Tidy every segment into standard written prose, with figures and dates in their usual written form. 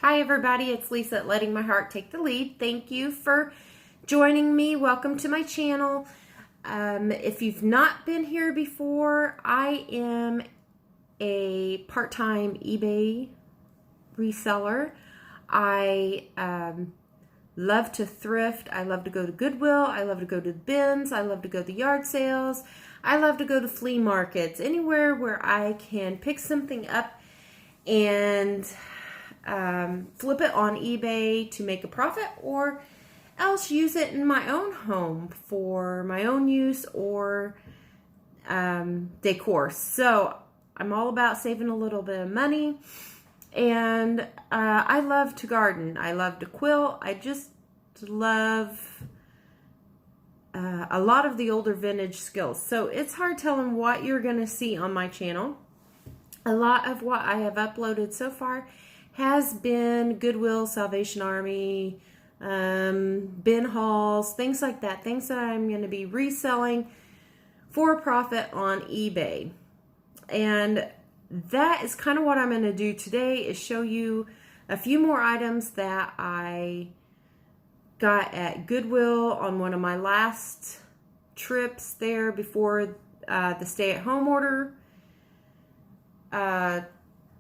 Hi everybody, it's Lisa at Letting My Heart Take the Lead. Thank you for joining me. Welcome to my channel. If you've not been here before, I am a part-time eBay reseller. I love to thrift. I love to go to Goodwill. I love to go to the bins. I love to go to yard sales. I love to go to flea markets. Anywhere where I can pick something up and flip it on eBay to make a profit, or else use it in my own home for my own use or decor. So I'm all about saving a little bit of money, and I love to garden. I love to quilt. I just love a lot of the older vintage skills. So it's hard telling what you're going to see on my channel. A lot of what I have uploaded so far has been Goodwill, Salvation Army, bin hauls, things like that. Things that I'm going to be reselling for a profit on eBay. And that is kind of what I'm going to do today, is show you a few more items that I got at Goodwill on one of my last trips there before the stay-at-home order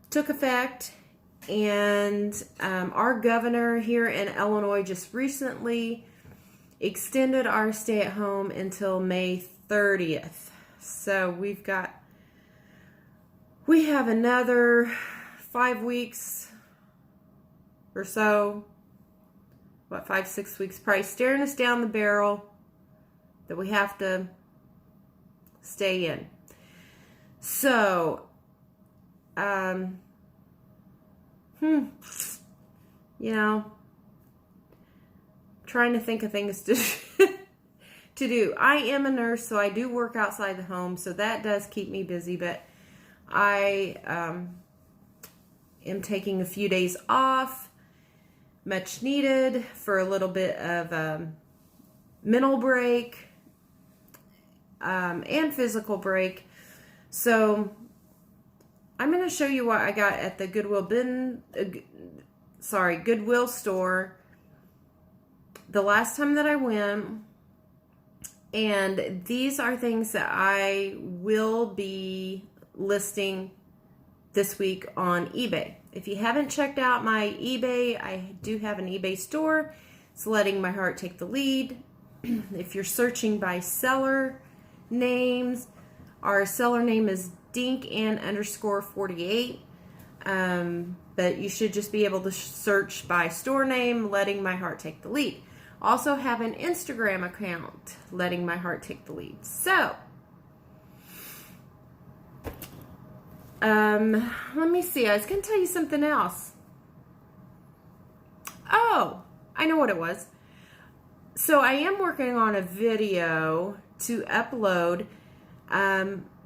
took effect. And our governor here in Illinois just recently extended our stay-at-home until May 30th. So we have another 5 weeks or so, 5-6 weeks, probably staring us down the barrel that we have to stay in. So, trying to think of things to do. I am a nurse, so I do work outside the home, so that does keep me busy, but I am taking a few days off, much needed, for a little bit of mental break and physical break. So I'm going to show you what I got at the Goodwill store the last time that I went. And these are things that I will be listing this week on eBay. If you haven't checked out my eBay, I do have an eBay store. It's Letting My Heart Take the Lead. If you're searching by seller names, our seller name is Dink_48. But you should just be able to search by store name, Letting My Heart Take the Lead. Also have an Instagram account, Letting My Heart Take the Lead. So, let me see. I was going to tell you something else. Oh, I know what it was. So I am working on a video to upload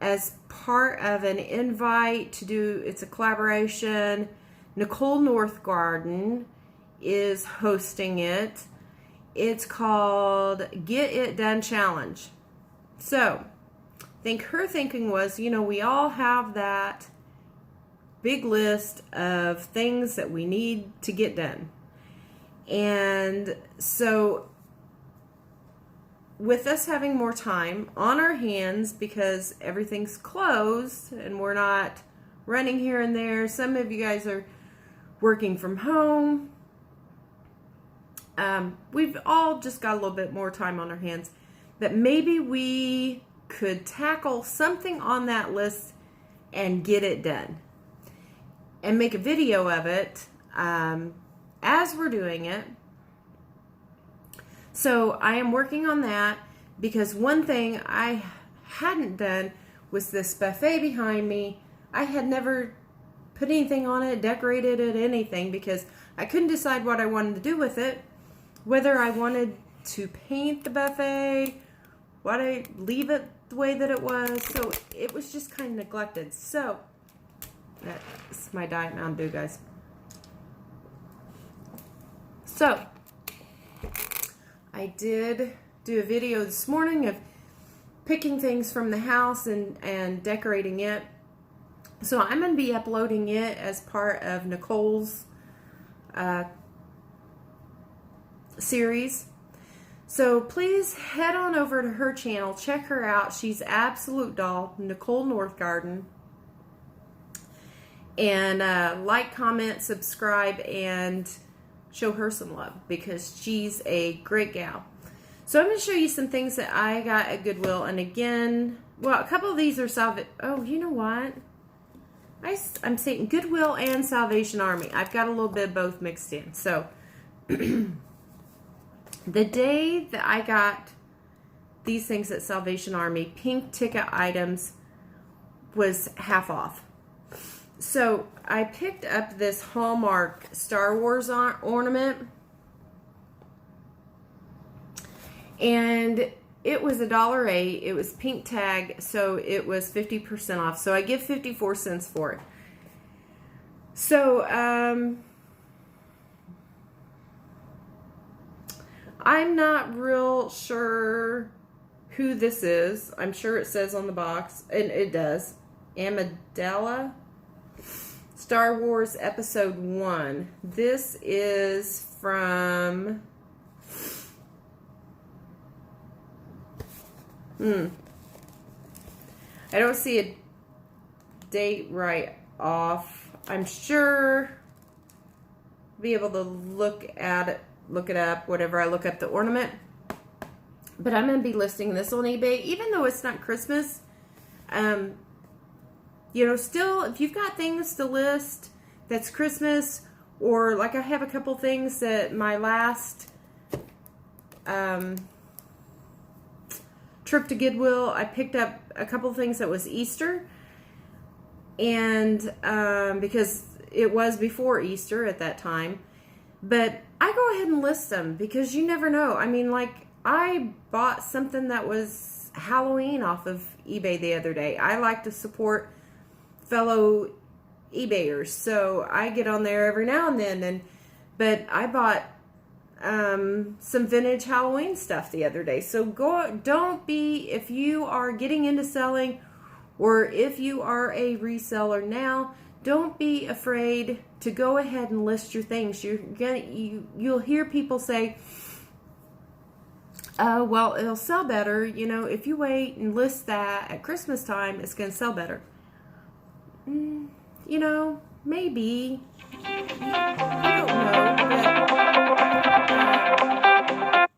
as part of an invite to do, it's a collaboration. Nicole Northgarden is hosting it. It's called Get It Done Challenge. So, I think her thinking was, we all have that big list of things that we need to get done. And so, with us having more time on our hands because everything's closed and we're not running here and there, some of you guys are working from home. We've all just got a little bit more time on our hands, that maybe we could tackle something on that list and get it done and make a video of it as we're doing it. So I am working on that, because one thing I hadn't done was this buffet behind me. I had never put anything on it, decorated it, anything, because I couldn't decide what I wanted to do with it. Whether I wanted to paint the buffet, leave it the way that it was. So it was just kind of neglected. So that's my Diet Mountain Dew, guys. So I did do a video this morning of picking things from the house and decorating it. So I'm going to be uploading it as part of Nicole's series. So please head on over to her channel. Check her out. She's absolute doll, Nicole Northgarden. And like, comment, subscribe, and show her some love because she's a great gal. So I'm going to show you some things that I got at Goodwill. And again, well, a couple of these are oh, you know what? I'm saying Goodwill and Salvation Army. I've got a little bit of both mixed in. So the day that I got these things at Salvation Army, pink ticket items was half off. So I picked up this Hallmark Star Wars ornament, and it was $1.08. It was pink tag, so it was 50% off. So I give 54 cents for it. So I'm not real sure who this is. I'm sure it says on the box, and it does. Amidala. Star Wars Episode 1. This is from... I don't see a date right off. I'm sure I'll be able to look it up, whatever I look up the ornament. But I'm going to be listing this on eBay, even though it's not Christmas. You know, still, if you've got things to list that's Christmas, or like I have a couple things that my last trip to Goodwill, I picked up a couple things that was Easter, and because it was before Easter at that time, but I go ahead and list them because you never know. I mean, like, I bought something that was Halloween off of eBay the other day. I like to support fellow eBayers, so I get on there every now and then, but I bought some vintage Halloween stuff the other day. So if you are getting into selling, or if you are a reseller now, don't be afraid to go ahead and list your things. You'll hear people say, well, it'll sell better, you know, if you wait and list that at Christmas time, it's going to sell better. You know, maybe. I don't know. But,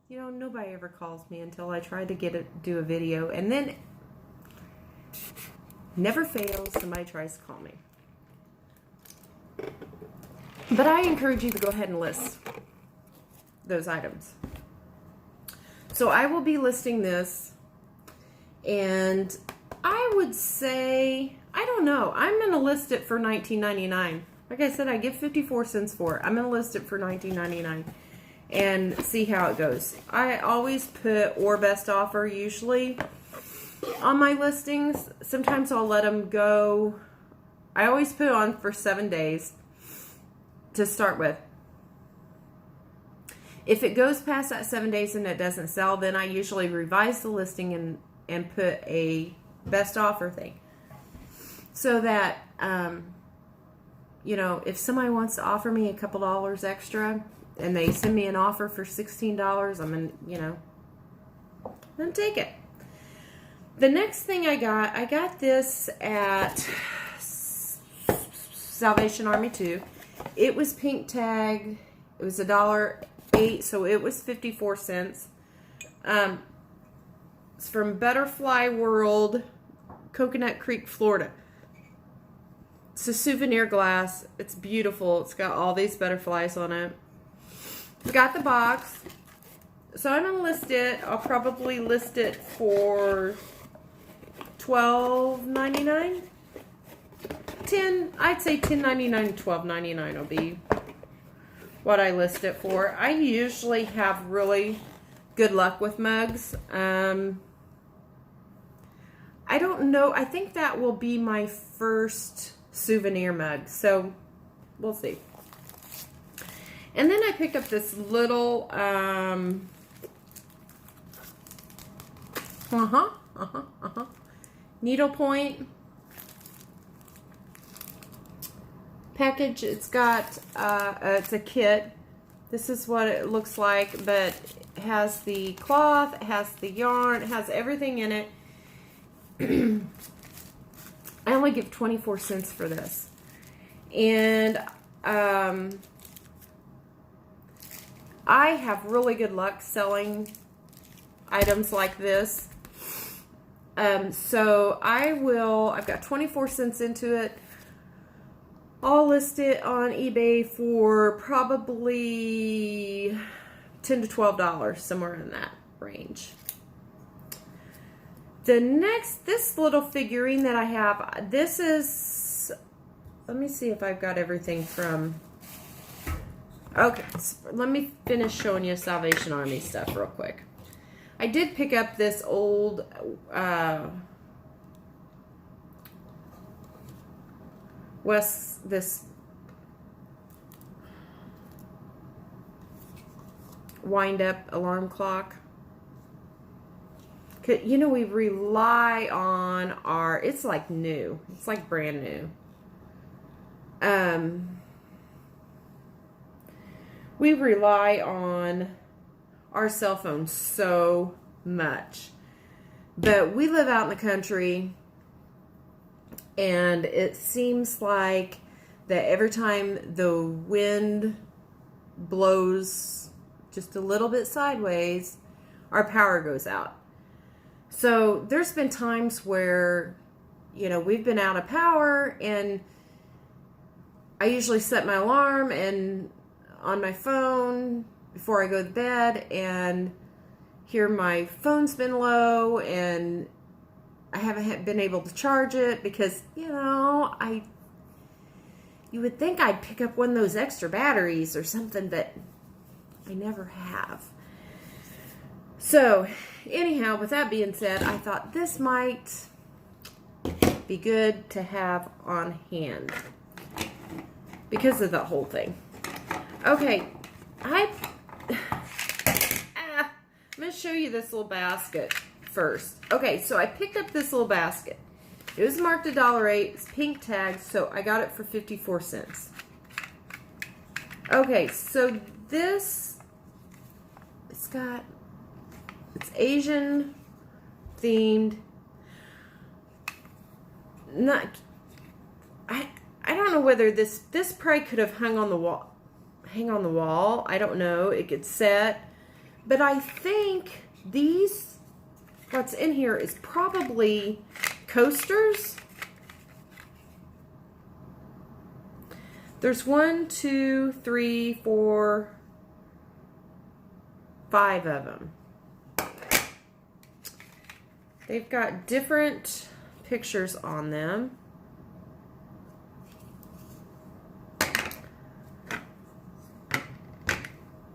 you know, nobody ever calls me until I try to do a video, and then never fails, somebody tries to call me. But I encourage you to go ahead and list those items. So I will be listing this, and I would say, I don't know, I'm going to list it for $19.99. Like I said, I give 54 cents for it. I'm going to list it for $19.99 and see how it goes. I always put or best offer usually on my listings. Sometimes I'll let them go. I always put it on for 7 days to start with. If it goes past that 7 days and it doesn't sell, then I usually revise the listing and put a best offer thing. So that, you know, if somebody wants to offer me a couple dollars extra and they send me an offer for $16, I'm going to, you know, then take it. The next thing I got this at Salvation Army too. It was pink tag. It was $1.08, so it was 54 cents. It's from Butterfly World, Coconut Creek, Florida. It's a souvenir glass. It's beautiful. It's got all these butterflies on it. Got the box. So I'm going to list it. I'll probably list it for $12.99. I'd say $10.99 to $12.99 will be what I list it for. I usually have really good luck with mugs. I don't know. I think that will be my first souvenir mug. So we'll see. And then I picked up this little needlepoint package. It's got, it's a kit. This is what it looks like, but it has the cloth, it has the yarn, it has everything in it. I only give 24 cents for this. And I have really good luck selling items like this. So I've got 24 cents into it. I'll list it on eBay for probably $10 to $12, somewhere in that range. This little figurine that I have, this is, let me see if I've got everything from, okay, let me finish showing you Salvation Army stuff real quick. I did pick up this old, this wind-up alarm clock. You know, we rely on it's like new. It's like brand new. We rely on our cell phones so much. But we live out in the country, and it seems like that every time the wind blows just a little bit sideways, our power goes out. So there's been times where, you know, we've been out of power, and I usually set my alarm and on my phone before I go to bed, and hear my phone's been low, and I haven't been able to charge it because, you know, you would think I'd pick up one of those extra batteries or something, but I never have. So, anyhow, with that being said, I thought this might be good to have on hand because of the whole thing. Okay, I'm going to show you this little basket first. Okay, so I picked up this little basket. It was marked $1.08. It's pink tags, so I got it for 54 cents. Okay, so this, it's Asian themed. I don't know whether this probably could have hung on the wall. I don't know. It could set. But I think what's in here is probably coasters. There's 1, 2, 3, 4, 5 of them. They've got different pictures on them.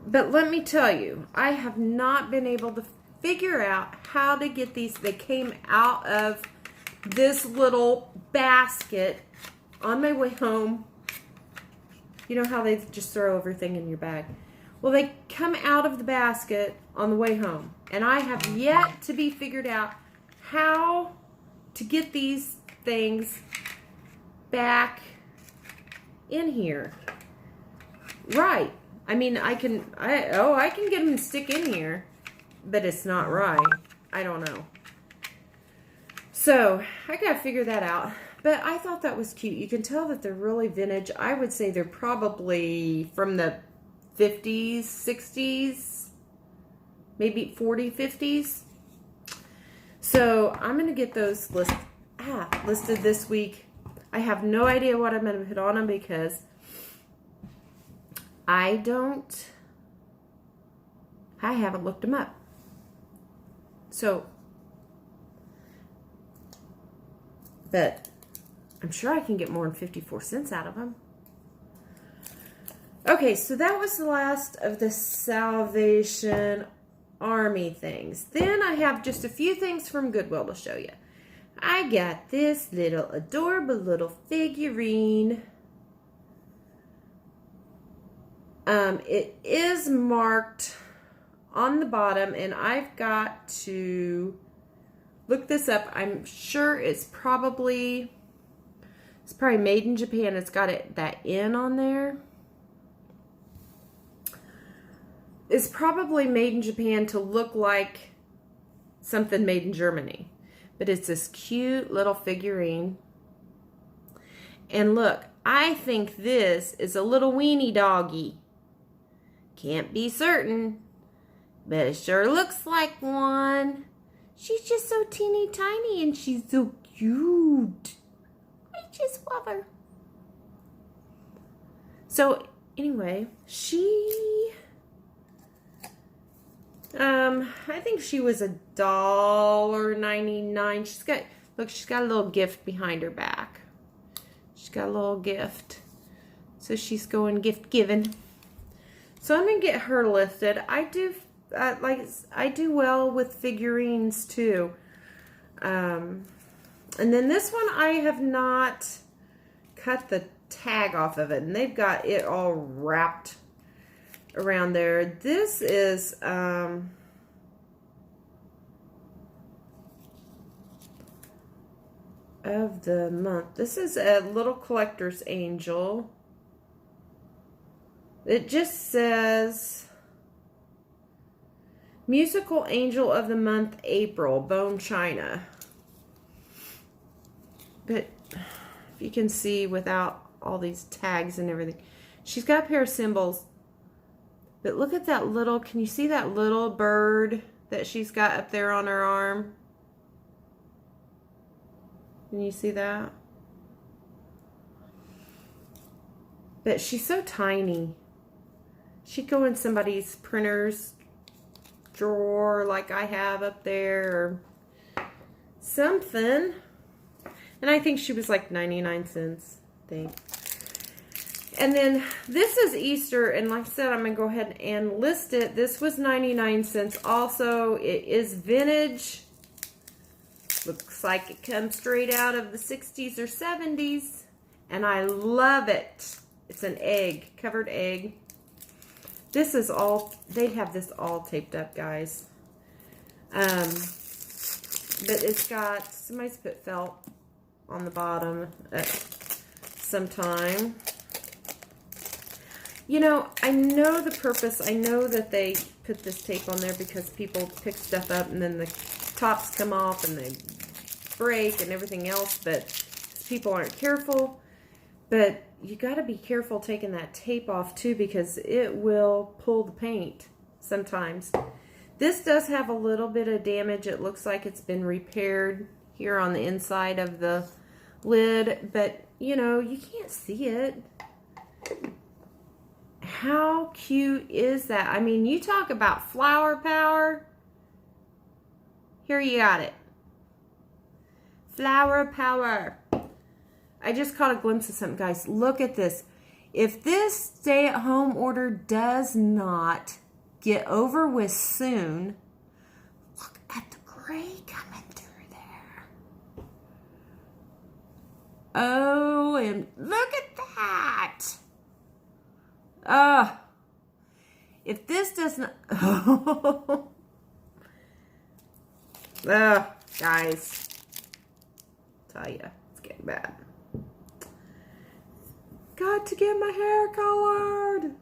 But let me tell you, I have not been able to figure out how to get these. They came out of this little basket on my way home. You know how they just throw everything in your bag? Well, they come out of the basket on the way home. And I have yet to be figured out how to get these things back in here. Right. I mean, I can get them to stick in here, but it's not right. I don't know. So, I gotta figure that out. But I thought that was cute. You can tell that they're really vintage. I would say they're probably from the 50s, 60s, maybe 40s, 50s. So, I'm gonna get those listed this week. I have no idea what I'm gonna put on them because I haven't looked them up. So, but I'm sure I can get more than 54 cents out of them. Okay, so that was the last of the Salvation Army things. Then I have just a few things from Goodwill to show you. I got this little adorable little figurine. It is marked on the bottom, and I've got to look this up. I'm sure it's probably It's probably made in Japan. It's got that N on there. It's probably made in Japan to look like something made in Germany. But it's this cute little figurine. And look, I think this is a little weenie doggy. Can't be certain, but it sure looks like one. She's just so teeny tiny and she's so cute. I just love her. So anyway, I think she was $1.99. She's got a little gift behind her back. She's got a little gift. So she's going gift giving. So I'm gonna get her listed. I do well with figurines too. And then this one I have not cut the tag off of it, and they've got it all wrapped around there. This is of the month. This is a little collector's angel. It just says musical angel of the month, April, bone china. But if you can see without all these tags and everything, she's got a pair of cymbals. But look at that little, can you see that little bird that she's got up there on her arm? Can you see that? But she's so tiny. She'd go in somebody's printer's drawer like I have up there or something. And I think she was like 99 cents, I think. And then this is Easter, and like I said, I'm going to go ahead and list it. This was 99 cents. Also, it is vintage. Looks like it comes straight out of the 60s or 70s. And I love it. It's an egg, covered egg. This is all, they have this all taped up, guys. But it's got, somebody's put felt on the bottom at some time. You know, I know the purpose. I know that they put this tape on there because people pick stuff up and then the tops come off and they break and everything else, but people aren't careful. But you got to be careful taking that tape off too, because it will pull the paint sometimes. This does have a little bit of damage. It looks like it's been repaired here on the inside of the lid, but you know, you can't see it. How cute is that? I mean, you talk about flower power. Here you got it. Flower power. I just caught a glimpse of something, guys. Look at this. If this stay-at-home order does not get over with soon, look at the gray coming through there. Oh, and look at that. If this doesn't, guys, tell ya, it's getting bad. Got to get my hair colored.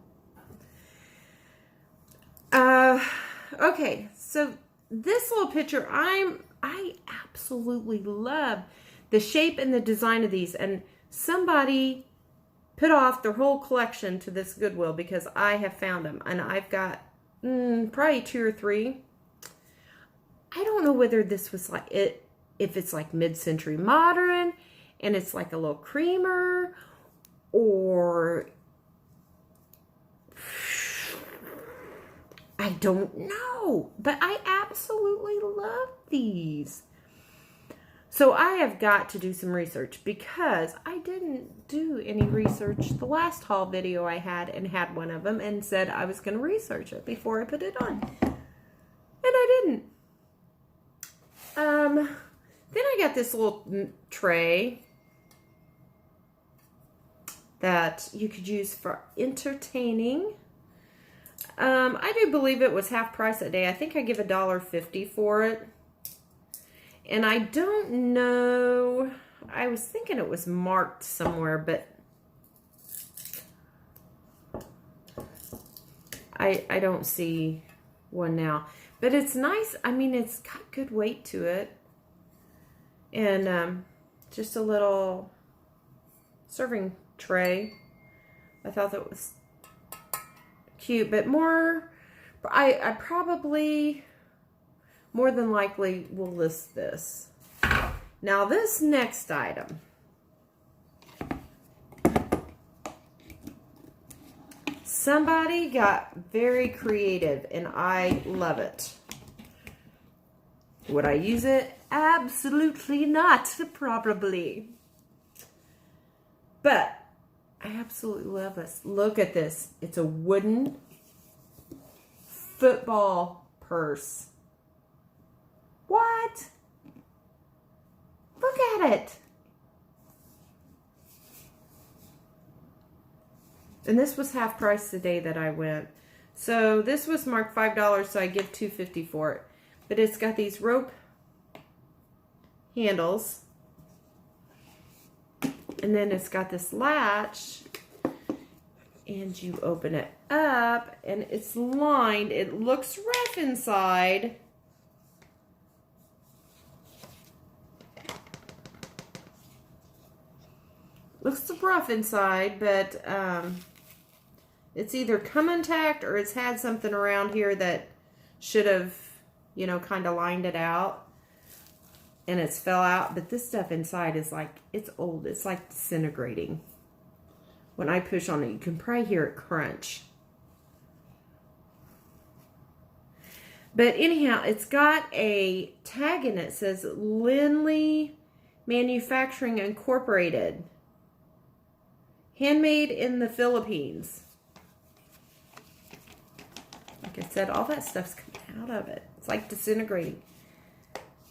Okay, so this little picture, I absolutely love the shape and the design of these, and somebody put off their whole collection to this Goodwill because I have found them, and I've got probably 2 or 3. I don't know whether this was like it, if it's like mid-century modern and it's like a little creamer, or I don't know, but I absolutely love these. So I have got to do some research because I didn't do any research the last haul video I had, and had one of them and said I was going to research it before I put it on. And I didn't. Then I got this little tray that you could use for entertaining. I do believe it was half price that day. I think I give $1.50 for it. And I don't know, I was thinking it was marked somewhere, but I don't see one now. But it's nice. I mean, it's got good weight to it. And just a little serving tray. I thought that was cute, but I probably more than likely will list this. Now this next item, somebody got very creative and I love it. Would I use it? Absolutely not, probably. But I absolutely love this. Look at this. It's a wooden football purse. What? Look at it. And this was half price the day that I went. So this was marked $5, so I give $2.50 for it. But it's got these rope handles. And then it's got this latch. And you open it up and it's lined. It looks rough inside. Looks rough inside, but it's either come intact or it's had something around here that should have, you know, kind of lined it out. And it's fell out. But this stuff inside is like, it's old. It's like disintegrating. When I push on it, you can probably hear it crunch. But anyhow, it's got a tag in it that says Lindley Manufacturing Incorporated. Handmade in the Philippines. Like I said, all that stuff's coming out of it. It's like disintegrating.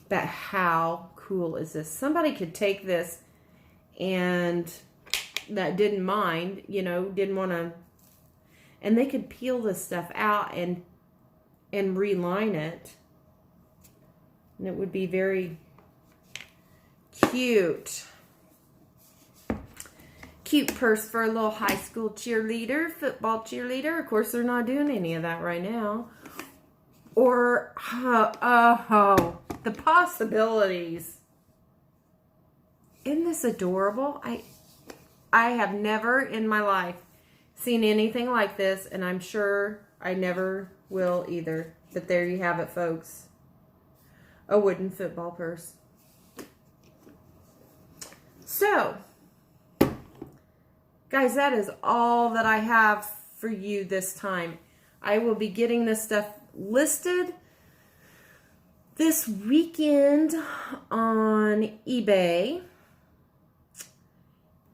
But how cool is this? Somebody could take this and that didn't mind, you know, didn't want to, and they could peel this stuff out and reline it. And it would be very cute. Cute purse for a little high school cheerleader, football cheerleader. Of course, they're not doing any of that right now. Or, the possibilities. Isn't this adorable? I have never in my life seen anything like this, and I'm sure I never will either. But there you have it, folks. A wooden football purse. So, guys, that is all that I have for you this time. I will be getting this stuff listed this weekend on eBay.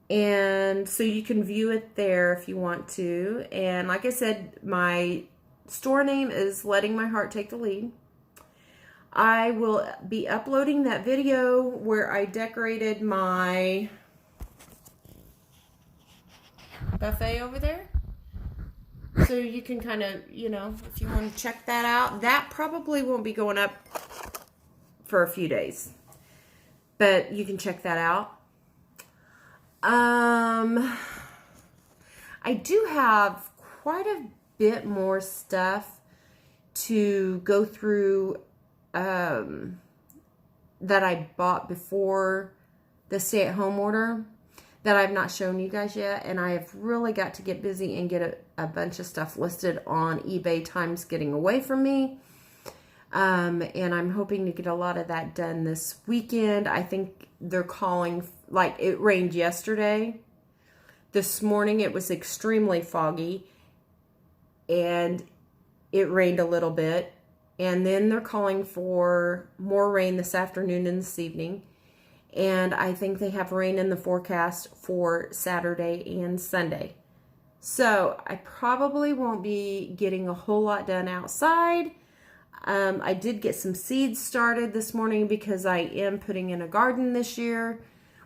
And so you can view it there if you want to. And like I said, my store name is Letting My Heart Take the Lead. I will be uploading that video where I decorated my buffet over there. So you can kind of, you know, if you want to check that out. That probably won't be going up for a few days. But you can check that out. I do have quite a bit more stuff to go through that I bought before the stay-at-home order that I've not shown you guys yet, and I have really got to get busy and get a bunch of stuff listed on eBay. Time's getting away from me, and I'm hoping to get a lot of that done this weekend. I think they're calling, like, it rained yesterday. This morning it was extremely foggy, and it rained a little bit, and then they're calling for more rain this afternoon and this evening. And I think they have rain in the forecast for Saturday and Sunday. So I probably won't be getting a whole lot done outside. I did get some seeds started this morning because I am putting in a garden this year,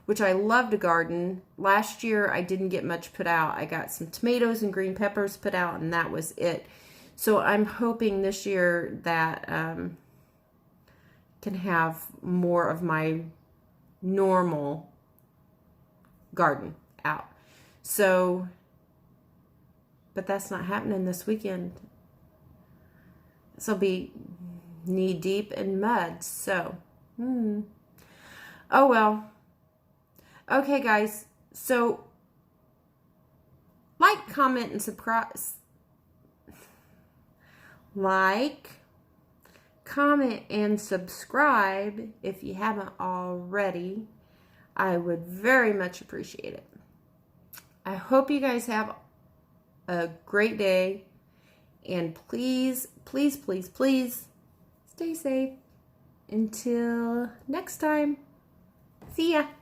which I love to garden. Last year I didn't get much put out. I got some tomatoes and green peppers put out, and that was it. So I'm hoping this year that can have more of my normal garden out. So, but that's not happening this weekend. This will be knee deep in mud. So, oh well. Okay, guys. So, like, comment, and subscribe. Like, comment, and subscribe if you haven't already. I would very much appreciate it. I hope you guys have a great day. And please, please, please, please stay safe. Until next time. See ya.